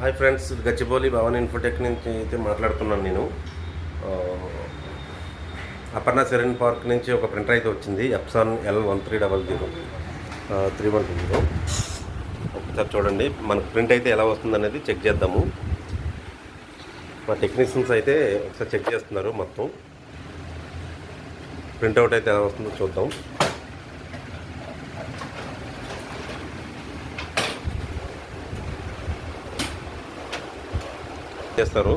Hi friends, Gachibowli Bhavan Infotech నుంచి అయితే మాట్లాడుతున్నాను నేను. అపర్ణ సెరెన్ పార్క్ నుంచి ఒక ప్రింటర్ అయితే వచ్చింది, ఎప్సాన్ L1300 310. ఒకసారి చూడండి, మనకు ప్రింట్ అయితే ఎలా వస్తుంది అనేది చెక్ చేద్దాము. మా టెక్నీషియన్స్ అయితే ఒకసారి చెక్ చేస్తున్నారు. మొత్తం ప్రింట్అవుట్ అయితే ఎలా వస్తుందో చూద్దాం. చేస్తారు.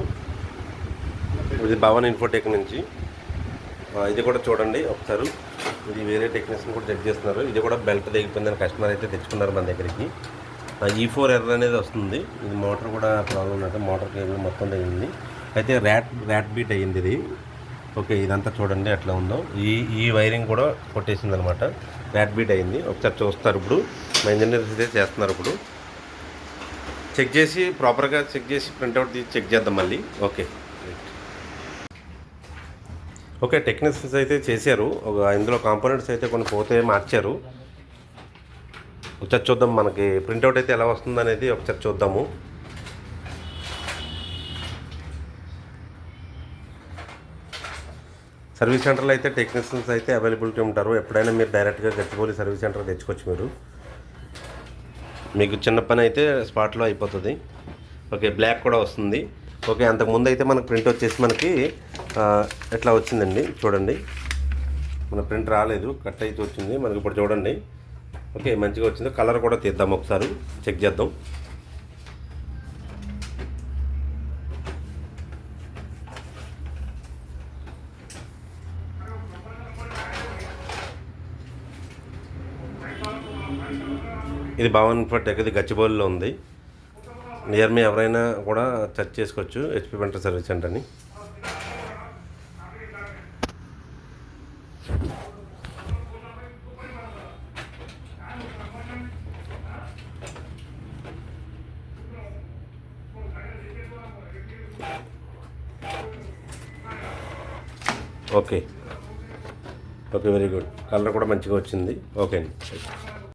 ఇది భవన్ ఇన్ఫోటెక్ నుంచి. ఇది కూడా చూడండి ఒకసారి. ఇది వేరే టెక్నీషియన్ కూడా చెక్ చేస్తున్నారు. ఇది కూడా బెల్ట్ తెగిపోయిందని కస్టమర్ అయితే తెచ్చుకున్నారు మన దగ్గరికి. E4 ఎర్రర్ అనేది వస్తుంది. ఇది మోటార్ కూడా ప్రాబ్లం ఉన్నట్టు, మోటార్ కేబుల్ మొత్తం తెగింది. అయితే ర్యాట్ బీట్ అయ్యింది ఇది. ఓకే, ఇదంతా చూడండి ఎట్లా ఉందో. ఈ వైరింగ్ కూడా కొట్టేసింది అనమాట, ర్యాట్ బీట్ అయ్యింది. ఒకసారి చూస్తారు. ఇప్పుడు మా ఇంజనీర్స్ అయితే చేస్తున్నారు. ఇప్పుడు చెక్ చేసి ప్రాపర్గా చెక్ చేసి ప్రింట్అవుట్ తీసి చెక్ చేద్దాం మళ్ళీ. ఓకే, టెక్నీషియన్స్ అయితే చేశారు. ఇందులో కాంపోనెంట్స్ అయితే కొన్ని పోతే మార్చారు. ఒకసారి చూద్దాం మనకి ప్రింట్అవుట్ అయితే ఎలా వస్తుంది అనేది ఒకసారి చూద్దాము. సర్వీస్ సెంటర్లో అయితే టెక్నీషియన్స్ అయితే అవైలబిలిటీ ఉంటారు. ఎప్పుడైనా మీరు డైరెక్ట్గా గచ్చిబౌలి సర్వీస్ సెంటర్ తెచ్చుకోవచ్చు. మీకు చిన్న పని అయితే స్పాట్లో అయిపోతుంది. ఓకే, బ్లాక్ కూడా వస్తుంది. ఓకే, అంతకుముందు అయితే మనకు ప్రింట్ వచ్చేసి మనకి ఎట్లా వచ్చిందండి చూడండి. మన ప్రింట్ రాలేదు, కట్ అయితే వచ్చింది మనకి. ఇప్పుడు చూడండి, ఓకే మంచిగా వచ్చింది. కలర్ కూడా తీద్దాం, ఒకసారి చెక్ చేద్దాం. ఇది భవన్ ఇన్ఫోటెక్, ఇది గచ్చిబౌలిలో ఉంది. నియర్ మీ ఎవరైనా కూడా సెర్చ్ చేసుకోవచ్చు, HP ప్రింటర్ సర్వీస్ సెంటర్ అని. Okay, very good. కలర్ కూడా మంచిగా వచ్చింది. ఓకే అండి.